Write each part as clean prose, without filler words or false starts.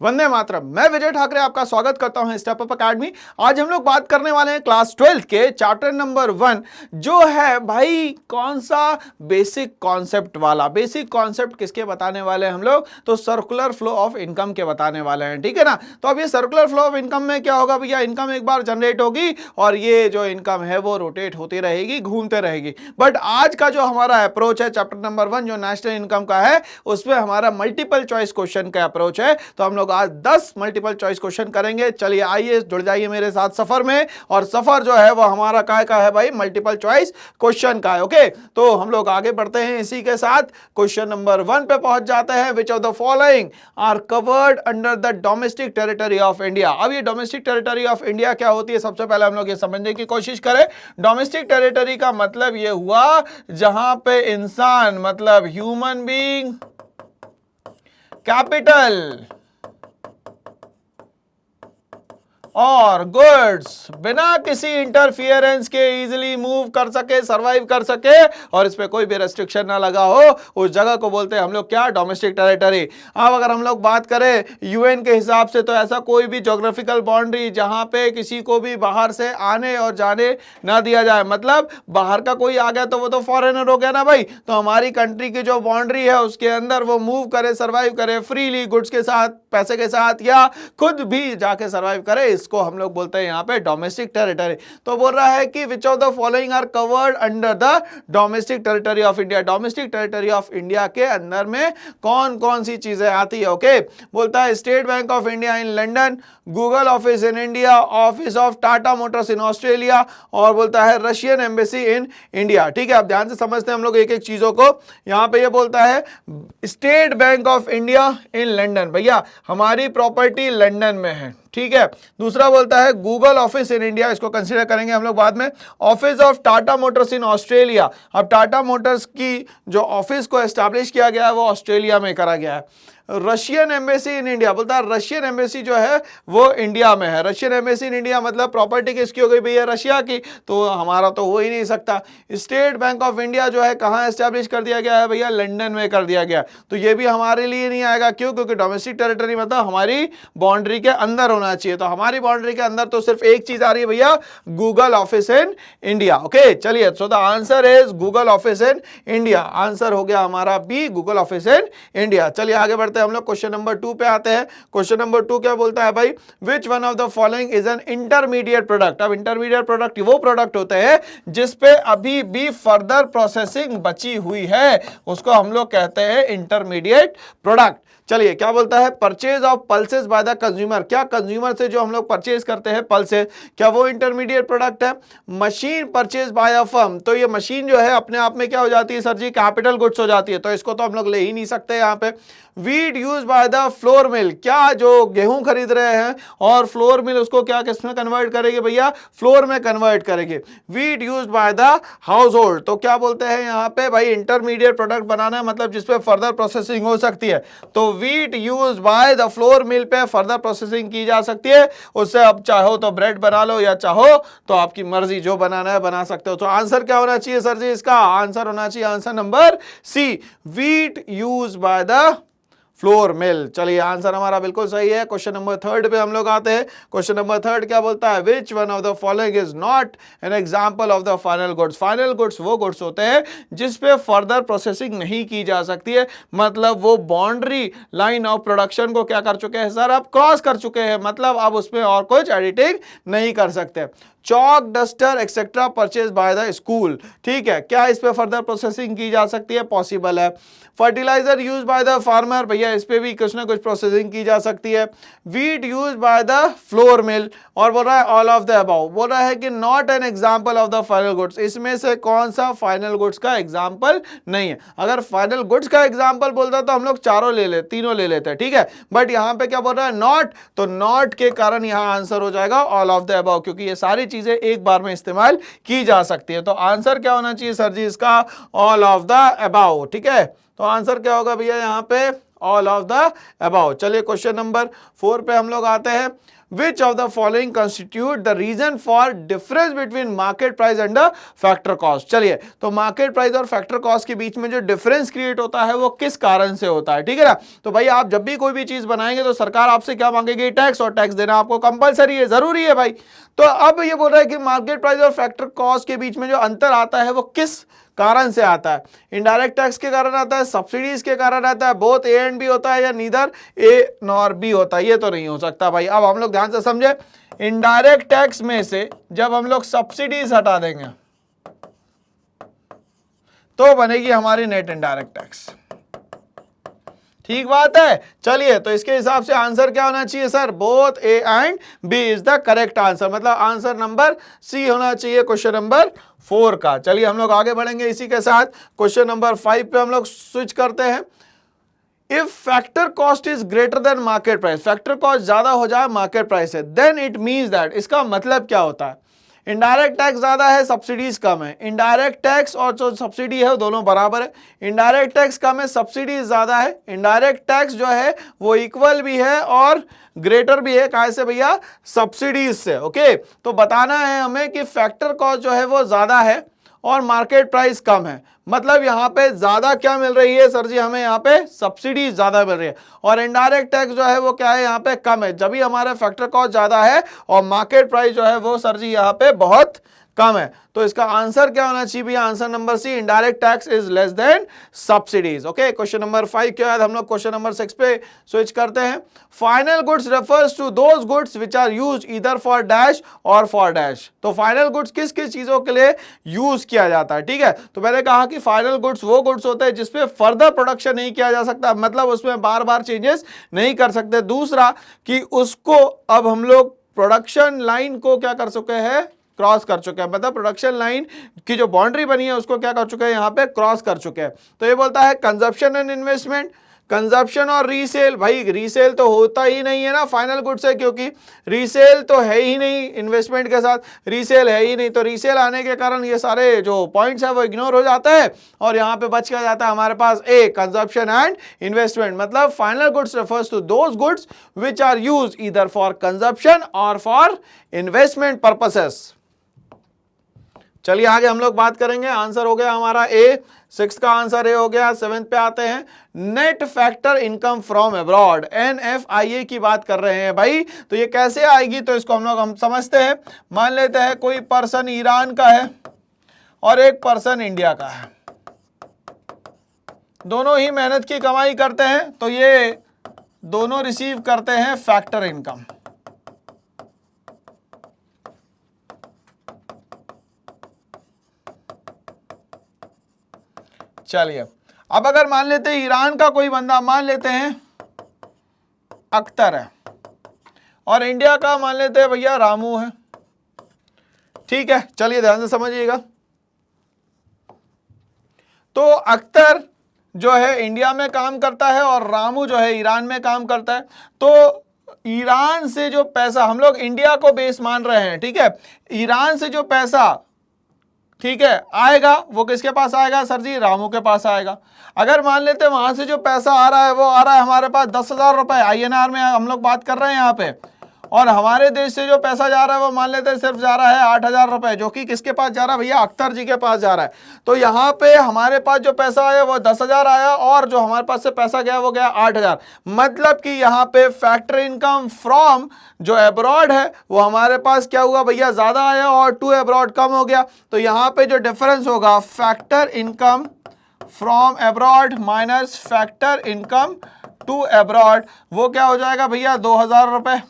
वंदे मातरम। मैं विजय ठाकरे आपका स्वागत करता हूं स्टेप अप अकेडमी। आज हम लोग बात करने वाले हैं क्लास 12 के चैप्टर नंबर 1 जो है भाई कौन सा बेसिक कॉन्सेप्ट वाला। बेसिक कॉन्सेप्ट किसके बताने वाले हैं हम लोग? तो सर्कुलर फ्लो ऑफ इनकम के बताने वाले हैं, ठीक है ना। तो अब ये सर्कुलर फ्लो ऑफ इनकम में क्या होगा भैया, इनकम एक बार जनरेट होगी और ये जो इनकम है वो रोटेट होती रहेगी, घूमते रहेगी। बट आज का जो हमारा अप्रोच है चैप्टर नंबर 1 जो नेशनल इनकम का है उसमें हमारा मल्टीपल चॉइस क्वेश्चन का अप्रोच है। तो हम लोग आज 10 मल्टीपल चॉइस क्वेश्चन करेंगे। चलिए आइए जुड़ जाइए मेरे साथ सफर में, और सफर जो है वो हमारा काय का है भाई, मल्टीपल चॉइस क्वेश्चन का है। ओके, तो हम लोग आगे बढ़ते हैं इसी के साथ। क्वेश्चन नंबर 1 पे पहुंच जाते हैं। Which of the following are covered under the domestic territory of India. अब ये डोमेस्टिक टेरिटरी ऑफ इंडिया क्या होती है, सबसे पहले हम लोग ये समझने की कोशिश करें। डोमेस्टिक टेरिटरी का मतलब ये हुआ जहां पे इंसान मतलब ह्यूमन बीइंग, कैपिटल और गुड्स बिना किसी इंटरफियरेंस के इजीली मूव कर सके, सरवाइव कर सके और इस पे कोई भी रेस्ट्रिक्शन ना लगा हो, उस जगह को बोलते हैं हम लोग क्या, डोमेस्टिक टेरिटरी। अब अगर हम लोग बात करें यूएन के हिसाब से तो ऐसा कोई भी ज्योग्राफिकल बाउंड्री जहां पे किसी को भी बाहर से आने और जाने ना दिया जाए, मतलब बाहर का कोई आ गया तो वो तो फॉरेनर हो गया ना भाई। तो हमारी कंट्री की जो बाउंड्री है उसके अंदर वो मूव करे, सरवाइव करे फ्रीली, गुड्स के साथ, पैसे के साथ, या खुद भी जाके सरवाइव करे, इसको हम लोग बोलते हैं यहां पे डोमेस्टिक टेरिटरी। तो बोल रहा है कि which of the following are covered under the domestic territory of India. Domestic territory of India के अंदर में कौन कौन सी चीजें आती है। ओके, बोलता है state bank of India in London, Google office in India, office of Tata Motors in Australia, और बोलता है रशियन एम्बेसी इन इंडिया। ठीक है, अब ध्यान से समझते हैं हम लोग एक एक चीजों को। यहां पे ये बोलता है state bank of India in London, भैया हमारी प्रॉपर्टी लंदन में है, ठीक है। दूसरा बोलता है गूगल ऑफिस इन इंडिया, इसको कंसीडर करेंगे हम लोग बाद में। Office of Tata Motors in Australia, अब टाटा मोटर्स की जो ऑफिस को एस्टैब्लिश किया गया है वो ऑस्ट्रेलिया में करा गया है। रशियन एम्बेसी इन इंडिया, बोलता है रशियन एम्बेसी जो है वो इंडिया में है। रशियन एम्बेसी इन इंडिया मतलब प्रॉपर्टी किसकी हो गई भैया, रशिया की, तो हमारा तो हो ही नहीं सकता। स्टेट बैंक ऑफ इंडिया जो है कहाँ एस्टैब्लिश कर दिया गया है भैया, लंदन में कर दिया गया, तो ये भी हमारे लिए नहीं आएगा। क्यों? क्योंकि डोमेस्टिक टेरिटरी मतलब हमारी बाउंड्री के अंदर होना चाहिए। तो हमारी बाउंड्री के अंदर तो सिर्फ एक चीज आ रही है भैया, Google office in India. Okay, चलिए, so the answer is Google office in India. Answer हो गया हमारा B, Google office in India. चलिए आगे बढ़ते हैं हम लोग, क्वेश्चन नंबर 2 पे आते हैं। क्वेश्चन नंबर 2 क्या बोलता है भाई, which one of the following is an intermediate product. अब इंटरमीडिएट प्रोडक्ट वो प्रोडक्ट होते हैं जिसपे अभी भी फर्दर प्रोसेसिंग बची हुई है, उसको हम लोग कहते हैं इंटरमीडिएट प्रोडक्ट। चलिए क्या बोलता है, purchase of pulses by the consumer. क्या कंज्यूमर से जो हम लोग परचेज करते हैं पल्सेस, क्या वो इंटरमीडिएट प्रोडक्ट है? Machine purchase by a firm, तो ये मशीन जो है अपने आप में क्या हो जाती है सर जी, कैपिटल गुड्स हो जाती है, तो इसको तो हम लोग ले ही नहीं सकते यहाँ पे। Wheat use by the flour मिल, क्या जो गेहूं खरीद रहे हैं और फ्लोर मिल उसको क्या किसमें कन्वर्ट करेंगे भैया, फ्लोर में कन्वर्ट करेंगे। Wheat use by the house hold, तो क्या बोलते हैं यहाँ पे भाई, इंटरमीडिएट प्रोडक्ट बनाना है मतलब जिसपे फर्दर प्रोसेसिंग हो सकती है। तो wheat use by the flour मिल पे फर्दर प्रोसेसिंग की जा सकती है, उससे अब चाहो तो ब्रेड बना लो या चाहो तो आपकी मर्जी जो बनाना है बना सकते हो। तो आंसर क्या होना चाहिए सर जी, इसका आंसर होना चाहिए answer number C, wheat use by the flour mill. चलिए आंसर हमारा बिल्कुल सही है। क्वेश्चन नंबर 3 पे हम लोग आते हैं। क्वेश्चन नंबर 3 क्या बोलता है, which one of the following is not an example of the final goods. Final goods वो गुड्स होते हैं जिस पे फर्दर प्रोसेसिंग नहीं की जा सकती है, मतलब वो बाउंड्री लाइन ऑफ प्रोडक्शन को क्या कर चुके हैं सर, अब क्रॉस कर चुके हैं, मतलब अब उसमें और कुछ एडिटिंग नहीं कर सकते। Chalk, duster etcetera purchase by the school, ठीक है, क्या इस पे फर्दर प्रोसेसिंग की जा सकती है, पॉसिबल है। Fertiliser use by the farmer, भैया इस पे भी कुछ ना कुछ प्रोसेसिंग की जा सकती है। Wheat use by the flour मिल, और बोल रहा है ऑल ऑफ द अबव, बोल रहा है कि not an example of the final goods, इसमें से कौन सा फाइनल गुड्स का एग्जांपल नहीं है। अगर फाइनल गुड्स का एग्जांपल बोलता तो हम लोग तीनों ले लेते, ठीक है, बट यहां पे क्या बोल रहा है, नॉट, तो नॉट के कारण यहां आंसर हो जाएगा ऑल ऑफ द अबव, क्योंकि ये सारी चीजें एक बार में इस्तेमाल की जा सकती है। तो आंसर क्या होना चाहिए सर जी इसका, ऑल ऑफ द अबव, ठीक है। तो आंसर क्या होगा भैया यहाँ पे, ऑल ऑफ द अबाउ। चलिए क्वेश्चन नंबर 4 पे हम लोग आते हैं। Which of the following constitute the reason for difference between market price and the factor cost? चलिए, तो मार्केट प्राइस और फैक्टर कॉस्ट के बीच में जो डिफरेंस क्रिएट होता है वो किस कारण से होता है, ठीक है ना। तो भाई आप जब भी कोई भी चीज बनाएंगे तो सरकार आपसे क्या मांगेगी, टैक्स, और टैक्स देना आपको कंपलसरी है, जरूरी है भाई। तो अब ये बोल रहा है कि मार्केट प्राइस और फैक्टर कॉस्ट के बीच में जो अंतर आता है वो किस कारण से आता है। इनडायरेक्ट टैक्स के कारण आता है, सब्सिडीज के कारण आता है, बोथ ए एंड बी होता है, या नीदर ए नॉर बी होता है। ये तो नहीं हो सकता भाई। अब हम लोग ध्यान से समझे, इनडायरेक्ट टैक्स में से जब हम लोग सब्सिडीज हटा देंगे तो बनेगी हमारी नेट इनडायरेक्ट टैक्स। ठीक बात है। चलिए, तो इसके हिसाब से आंसर क्या होना चाहिए sir, both A and B is the correct answer, मतलब आंसर नंबर सी होना चाहिए क्वेश्चन नंबर 4 का। चलिए हम लोग आगे बढ़ेंगे इसी के साथ। क्वेश्चन नंबर 5 पे हम लोग स्विच करते हैं। If factor cost is greater than market price, factor cost ज्यादा हो जाए मार्केट प्राइस से, देन इट मीन्स दैट, इसका मतलब क्या होता है, इनडायरेक्ट टैक्स ज्यादा है, सब्सिडीज कम है। इनडायरेक्ट टैक्स और जो सब्सिडी है दोनों बराबर है। इनडायरेक्ट टैक्स कम है, सब्सिडीज ज्यादा है। इनडायरेक्ट टैक्स जो है वो इक्वल भी है और ग्रेटर भी है, कहाँ से भैया, सब्सिडीज से। ओके, तो बताना है हमें कि फैक्टर कॉस्ट जो है वो ज्यादा है और मार्केट प्राइस कम है, मतलब यहाँ पे ज्यादा क्या मिल रही है सर जी, हमें यहाँ पे सब्सिडी ज्यादा मिल रही है, और इनडायरेक्ट टैक्स जो है वो क्या है, यहाँ पे कम है। जब भी हमारा फैक्टर कॉस्ट ज्यादा है और मार्केट प्राइस जो है वो सर जी यहाँ पे बहुत कम है। तो इसका आंसर क्या होना चाहिए भैया, answer number C, indirect tax is less than subsidies. Okay, question number 5 के बाद हम लोग क्वेश्चन नंबर 6 पे स्विच करते हैं। Final goods refers to those goods which are used either for dash और फॉर डैश। तो फाइनल गुड्स किस किस चीजों के लिए यूज किया जाता है, ठीक है। तो मैंने कहा कि फाइनल गुड्स वो गुड्स होते हैं जिसपे फर्दर प्रोडक्शन नहीं किया जा सकता, मतलब उसमें बार बार चेंजेस नहीं कर सकते। दूसरा कि उसको अब हम लोग प्रोडक्शन लाइन को क्या कर चुके हैं, क्रॉस कर चुके हैं, मतलब प्रोडक्शन लाइन की जो बाउंड्री बनी है उसको क्या कर चुके हैं, यहाँ पे क्रॉस कर चुके हैं। तो ये बोलता है कंजप्शन एंड इन्वेस्टमेंट, कंजप्शन और रीसेल। भाई रीसेल तो होता ही नहीं है ना फाइनल गुड से, क्योंकि रीसेल तो है ही नहीं, इन्वेस्टमेंट के साथ रीसेल है ही नहीं। तो रीसेल आने के कारण ये सारे जो पॉइंट्स है वो इग्नोर हो जाता है और यहाँ पे बच क्या जाता है हमारे पास, ए कंजप्शन एंड इन्वेस्टमेंट। मतलब final goods refers to those goods which are used either for consumption और फॉर इन्वेस्टमेंट पर्पसेस। चलिए आगे हम लोग बात करेंगे। आंसर हो गया हमारा ए, 6 का आंसर ए हो गया। 7 पे आते हैं। Net factor income from abroad, NFIA की बात कर रहे हैं भाई। तो ये कैसे आएगी, तो इसको हम समझते हैं। मान लेते हैं कोई पर्सन ईरान का है और एक पर्सन इंडिया का है, दोनों ही मेहनत की कमाई करते हैं, तो ये दोनों रिसीव करते हैं फैक्टर इनकम। चलिए अब अगर मान लेते हैं ईरान का कोई बंदा, मान लेते हैं अख्तर है, और इंडिया का मान लेते हैं भैया रामू है, ठीक है। चलिए ध्यान से समझिएगा। तो अख्तर जो है इंडिया में काम करता है और रामू जो है ईरान में काम करता है। तो ईरान से जो पैसा, हम लोग इंडिया को बेस मान रहे हैं, ठीक है, ईरान से जो पैसा, ठीक है, आएगा वो किसके पास आएगा सर जी, रामू के पास आएगा। अगर मान लेते हैं वहां से जो पैसा आ रहा है वो आ रहा है हमारे पास 10,000 रुपए, INR में हम लोग बात कर रहे हैं यहाँ पे, और हमारे देश से जो पैसा जा रहा है वो मान लेते हैं सिर्फ जा रहा है 8,000 रुपए, जो कि किसके पास जा रहा है भैया, अख्तर जी के पास जा रहा है। तो यहाँ पे हमारे पास जो पैसा आया वो 10,000 आया और जो हमारे पास से पैसा गया वो गया 8,000। मतलब कि यहाँ पे फैक्टर इनकम फ्रॉम जो अब्रॉड है वो हमारे पास क्या हुआ भैया, ज्यादा आया, और टू अब्रॉड कम हो गया। तो यहाँ पे जो डिफरेंस होगा, factor income from abroad minus factor income to abroad, वो क्या हो जाएगा भैया, 2,000 रुपए।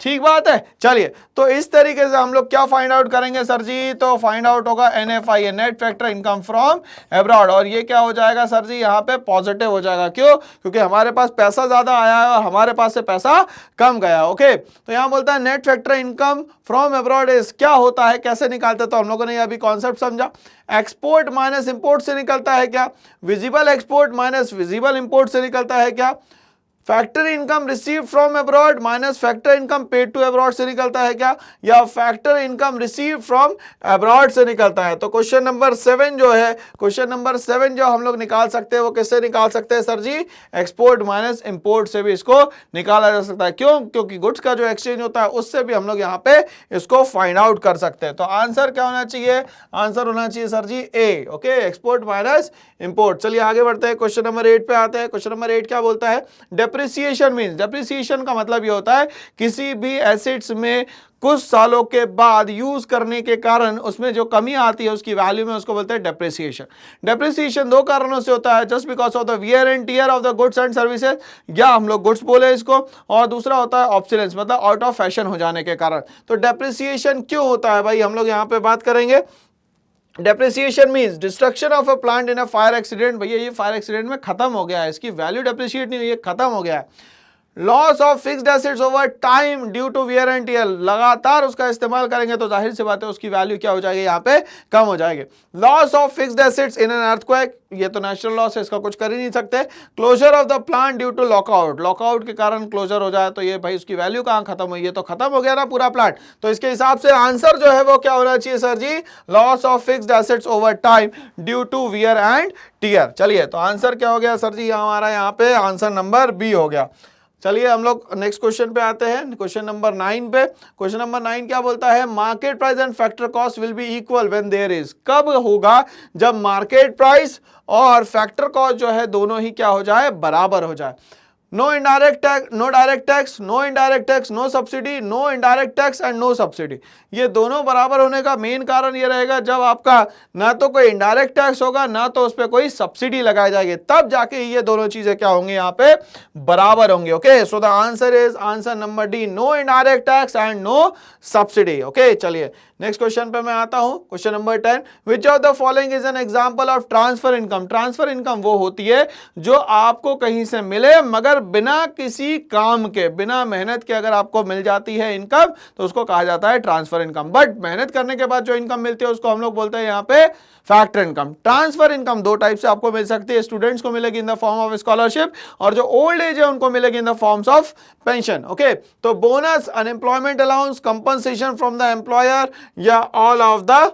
ठीक बात है। चलिए तो इस तरीके से हम लोग क्या फाइंड आउट करेंगे सर जी, तो फाइंड आउट होगा NFIA, net factor income from abroad, और ये क्या हो जाएगा सर जी, यहाँ पे पॉजिटिव हो जाएगा। क्यों, क्योंकि हमारे पास पैसा ज्यादा आया है और हमारे पास से पैसा कम गया। ओके, तो यहाँ बोलता है net factor income from abroad is, क्या होता है, कैसे निकालते, तो हम लोगों ने अभी कॉन्सेप्ट समझा। एक्सपोर्ट माइनस इंपोर्ट से निकलता है क्या, visible export minus visible import से निकलता है क्या, factor income receive from abroad minus factor income paid to abroad से निकलता है क्या, या factor income receive from abroad से निकलता है? तो क्वेश्चन नंबर 7 जो है, क्वेश्चन नंबर 7 जो हम लोग निकाल सकते हैं वो किससे निकाल सकते हैं सर जी? एक्सपोर्ट माइनस इंपोर्ट से भी इसको निकाला जा सकता है। क्यों? क्योंकि गुड्स का जो एक्सचेंज होता है उससे भी हम लोग यहाँ पे इसको फाइंड आउट कर सकते हैं। तो आंसर क्या होना चाहिए? आंसर होना चाहिए sir ji A. Okay, export minus import. चलिए आगे बढ़ते हैं, क्वेश्चन नंबर 8 पे आते हैं। क्वेश्चन नंबर 8 क्या बोलता है? डेप्रिसिएशन मींस, डेप्रिसिएशन का मतलब ये होता है किसी भी एसेट्स में कुछ सालों के बाद यूज करने के कारण उसमें जो कमी आती है उसकी वैल्यू में, उसको बोलते हैं डेप्रिसिएशन। डेप्रिसिएशन दो कारणों से होता है, just because of the wear and tier of the goods and services, या हम लोग गुड्स बोले इसको, और दूसरा होता है ऑब्सोलेंस, मतलब आउट ऑफ फैशन हो जाने के कारण। तो डेप्रिसिएशन क्यों होता है भाई, हम लोग यहाँ पे बात करेंगे। Depreciation means destruction of a plant in a fire accident. भैया ये फायर एक्सीडेंट में खत्म हो गया है, इसकी वैल्यू डेप्रिसिएट नहीं हुई है, खत्म हो गया है। Loss of fixed assets over time due to wear and tear, लगातार उसका इस्तेमाल करेंगे तो जाहिर सी बात है उसकी वैल्यू क्या हो जाएगी, यहाँ पे कम हो जाएगी। Loss of fixed assets in an earthquake, ये तो नेचुरल लॉस है, इसका कुछ कर ही नहीं सकते। Closure of the plant due to lockout, lockout के कारण क्लोजर हो जाए तो ये भाई उसकी वैल्यू कहाँ खत्म हुई है, तो खत्म हो गया ना पूरा प्लांट। तो इसके हिसाब से आंसर जो है वो क्या होना चाहिए sir ji? Loss of fixed assets over time due to wear and tear. चलिए तो आंसर क्या हो गया सर जी? हमारा यहाँ पे आंसर नंबर बी हो गया। चलिए हम लोग नेक्स्ट क्वेश्चन पे आते हैं, क्वेश्चन नंबर 9 पे। क्वेश्चन नंबर 9 क्या बोलता है? Market price and factor cost will be equal when there is, कब होगा? जब मार्केट प्राइस और फैक्टर कॉस्ट जो है दोनों ही क्या हो जाए? बराबर हो जाए। No indirect tax, no direct tax, no indirect tax, no subsidy, no indirect tax and no subsidy. ये दोनों बराबर होने का मेन कारण ये रहेगा जब आपका ना तो कोई इनडायरेक्ट टैक्स होगा ना तो उस पर कोई सब्सिडी लगाई जाएगी, तब जाके ये दोनों चीजें क्या होंगी? यहाँ पे बराबर होंगे। Okay, so the answer is answer number D, no indirect tax and no subsidy. Okay, चलिए नेक्स्ट क्वेश्चन पे मैं आता हूं, question number 10। Which of the following is an example of transfer income? Transfer income वो होती है जो आपको कहीं से मिले मगर बिना किसी काम के, बिना मेहनत के अगर आपको मिल जाती है इनकम तो उसको कहा जाता है ट्रांसफर इनकम। बट मेहनत करने के बाद जो इनकम मिलती है उसको हम लोग बोलते हैं यहाँ पे फैक्टर इनकम। ट्रांसफर इनकम दो टाइप से आपको मिल सकती है, स्टूडेंट्स को मिलेगी in the form of scholarship, और जो ओल्ड एज है उनको मिलेगी in the forms of pension. Okay, तो bonus, unemployment allowance, compensation from the employer, या all of the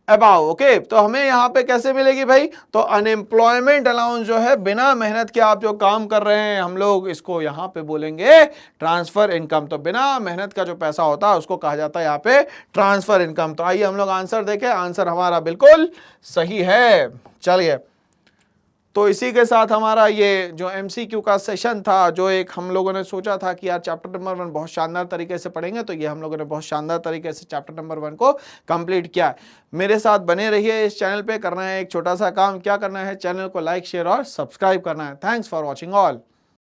above. Okay, तो हमें यहाँ पे कैसे मिलेगी भाई? तो अनएम्प्लॉयमेंट अलाउंस जो है बिना मेहनत के आप जो काम कर रहे हैं हम लोग इसको यहाँ पे बोलेंगे ट्रांसफर इनकम। तो बिना मेहनत का जो पैसा होता है उसको कहा जाता है यहाँ पे ट्रांसफर इनकम। तो आइए हम लोग आंसर देखें, आंसर हमारा बिल्कुल सही है। चलिए तो इसी के साथ हमारा ये जो एमसीक्यू का सेशन था, जो एक हम लोगों ने सोचा था कि यार चैप्टर नंबर 1 बहुत शानदार तरीके से पढ़ेंगे, तो ये हम लोगों ने बहुत शानदार तरीके से चैप्टर नंबर 1 को कंप्लीट किया है। मेरे साथ बने रहिए इस चैनल पे। करना है एक छोटा सा काम, क्या करना है? चैनल को लाइक, शेयर और सब्सक्राइब करना है। Thanks for watching all.